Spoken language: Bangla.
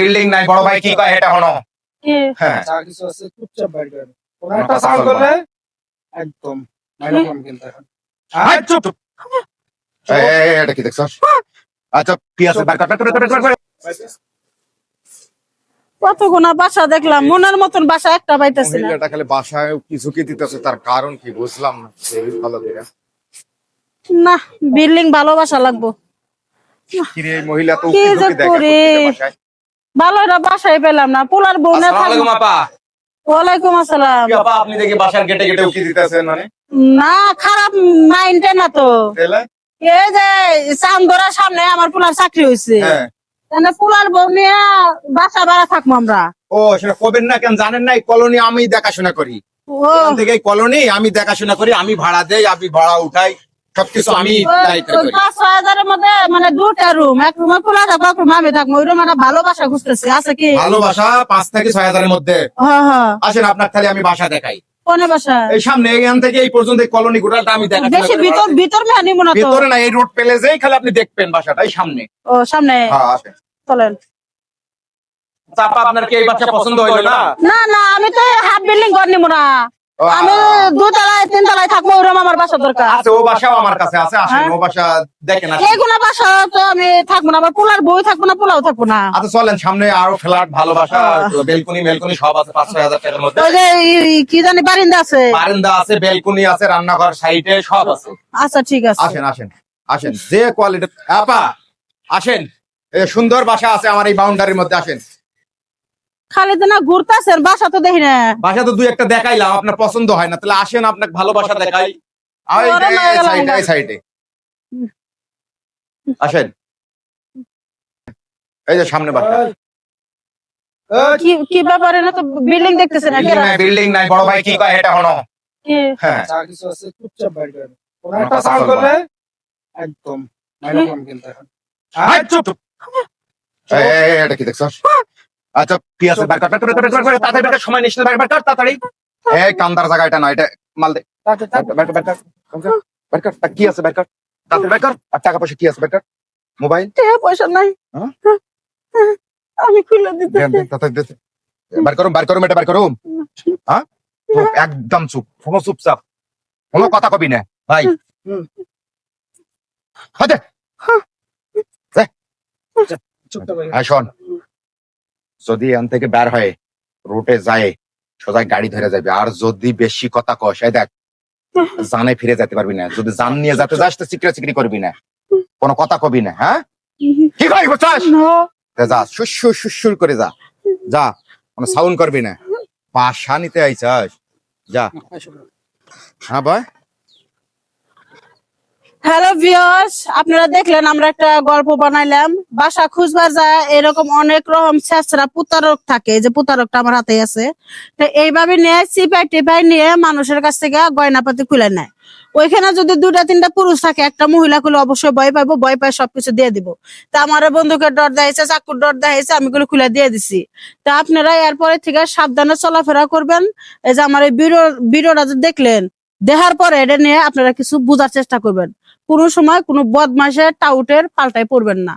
বিল্ডিং নাই বড় ভাই কি কয় এটা হলো হ্যাঁ যা কিছু আছে চুপচাপ বাইর করেন। কোনো একটা সাউন্ড করলে একদম মাইক্রোফোন কিনতে এখন। আই চুপ চুপ এটা কি দেখছস আচ্ছা কি আছে বার কর কত গুনা বাসা দেখলাম, মনের মতন বাসা একটা পাইতেছি না। মহিলাটা খালি বাসায় কিছু কি দিতেছে তার কারণ কি বুঝলাম না সেই ভালো করে না, বিল্ডিং ভালোবাসা লাগবো। কি রে মহিলা তো কি কি যে দেখে করি? বাসায় ভালো একটা বাসায় পেলাম না, পোলার বউ না আসসালামু আলাইকুম আপা ওয়ালাইকুম আসসালাম। কি আপা আপনি দেখি বাসার গেটে গেটে উকি দিতেছেন মানে না, খারাপ মাইন্ডে না তো। তাহলে এই যে চান্দরার সামনে আমার পোলার চাকরি হয়েছে, হ্যাঁ পোলার বউ নিয়ে বাসা ভাড়া থাকবো আমরা। ও সেটা কবেন না কেন জানেন না এই কলোনি আমি দেখাশোনা করি ও এখান থেকে এই কলোনি আমি দেখাশোনা করি আমি ভাড়া দেই আমি ভাড়া উঠাই সবকিছু আমি দায়িত্ব করি ৫-৬ হাজারের মধ্যে মানে দুটা রুম, এক রুমে পোলা থাকবো, এক রুমে আমি থাকবো। ওই রুম একটা ভালোবাসা খুঁজতেছি, আছে কি? ভালোবাসা ৫ থেকে ৬ হাজারের মধ্যে হ্যাঁ হ্যাঁ। আসেন আপনার খালি আমি বাসা দেখাই কোনে বাসা? এই সামনে এখান থেকে এই পর্যন্ত এই কলোনি গোটাটা আমি দেখাশোনা বেশি করি ভিতর ভিতর মেয়ে নিবো না তো। ভিতরে না এই রোড পেলে যেই খালি আপনি দেখবেন বাসাটা এই সামনে ও সামনে, হ্যাঁ আসেন চলেন। আপা আপনার কি এই বাসা পছন্দ হইলো না না না, আমি তো হাফ বিল্ডিং ঘর নিবো না, ও, আমি ২ তলায় ৩ তলায় থাকবো, ওই রুম আমার বাসা দরকার। আছে ও বাসাও আমার কাছে আছে আসেন হ্যাঁ? ও বাসা দেখেন আসেন। এইগুলা বাসা তো আমি থাকবো না, আমার পোলার বই থাকবো না, পোলাও থাকবো না। আচ্ছা চলেন সামনে আরো ফ্ল্যাট ভালোবাসা বেলকুনি মেলকুনি সব আছে ৫-৬ হাজার টাকার মধ্যে ওই যে কি জানি বারিন্দা আছে। বারান্দা আছে বেলকুনি আছে রান্নাঘর সাইডে সব আছে আচ্ছা ঠিক আছে। আসেন আসেন আসেন যে কোয়ালিটি আপা আসেন এই সুন্দর বাসা আছে আমার এই বাউন্ডারির মধ্যে আসেন খালি তো না ঘুরতেছেন, বাসা তো দেখি না। বাসা তো দুই একটা দেখাইলাম আপনার পছন্দ হয় না তাহলে আসেন আপনাকে ভালো বাসা দেখাই ওরে না, গেলাম সাইডে না। এই সাইডে আসেন এই যে সামনে বাসা কি কি ব্যাপারে না তো বিল্ডিং দেখতেছেন না? বিল্ডিং নাই বড় ভাই কি কয় এটা হলো হ্যাঁ যা কিছু আছে চুপচাপ বাইর করেন। কোনো একটা সাউন্ড করলে একদম মাইক্রোফোন কিনতে এখন। আই চুপ চুপ এটা কি দেখছস আচ্ছা কি আছে বার কর তাড়াতাড়ি বার কর, সময় নিশ্চিত বার কর তাড়াতাড়ি এই কান্দার জায়গা এটা না এটা মাল দে বার কর কি আছে বার কর তাড়াতাড়ি বার কর আর টাকা পয়সা কি আছে বার কর মোবাইল টাকা পয়সা নাই, হ্যাঁ? আমি খুলে দিতে। দেন দেন তাড়াতাড়ি দে বার করুম এটা বার করুম হ্যাঁ চুপ, একদম চুপ কোনো চুপচাপ কোনো কথা কবি না ভাই হুম। হাতে চুপচাপ বাইর হ্যাঁ শোন যদি এখান থেকে বের হয় রুটে যায় সোজা গাড়ি ধরে যাবে আর যদি বেশি কথা কস এই দেখ জানে ফিরে যেতে পারবি না যদি জান নিয়ে যেতে যাস তো চিকরা চিকরি করবি না কোনো কথা কবি না হ্যাঁ কি কই বুঝছস যা শুশুর শুশুর করে যা যা কোনো সাউন্ড করবি না বাসা নিতে আইছাস যা হ্যাঁ ভাই হ্যালো ভিউয়ার্স, আপনারা দেখলেন আমরা একটা গল্প বানাইলাম। বাসা খুঁজবার যায় এরকম অনেক রকম ছেঁচড়া প্রতারক থাকে, এই যে প্রতারকটা আমার হাতে আছে, তো এইভাবে নিয়ে চিপাই টিপাই নিয়ে মানুষের কাছ থেকে গয়নাপাতি খুলে নেয়। ওইখানে যদি 2-3টা পুরুষ থাকে, একটা মহিলা খুলে অবশ্যই ভয় পাইবো, ভয় পাই সবকিছু দিয়ে দিব। তা আমার বন্দুকের ডর দেখাইছে, চাকুর ডর দেখাইছে, আমি গুলো খুলে দিয়ে দিছি। তা আপনারা এরপরে থেকে সাবধানে চলাফেরা করবেন। এই যে আমার এই ভিডিওটা যে দেখলেন, দেখার পরে এটা নিয়ে আপনারা কিছু বোঝার চেষ্টা করবেন। কোনো সময় কোনো বদমাশের টাউটের পাল্টায় পড়বেন না।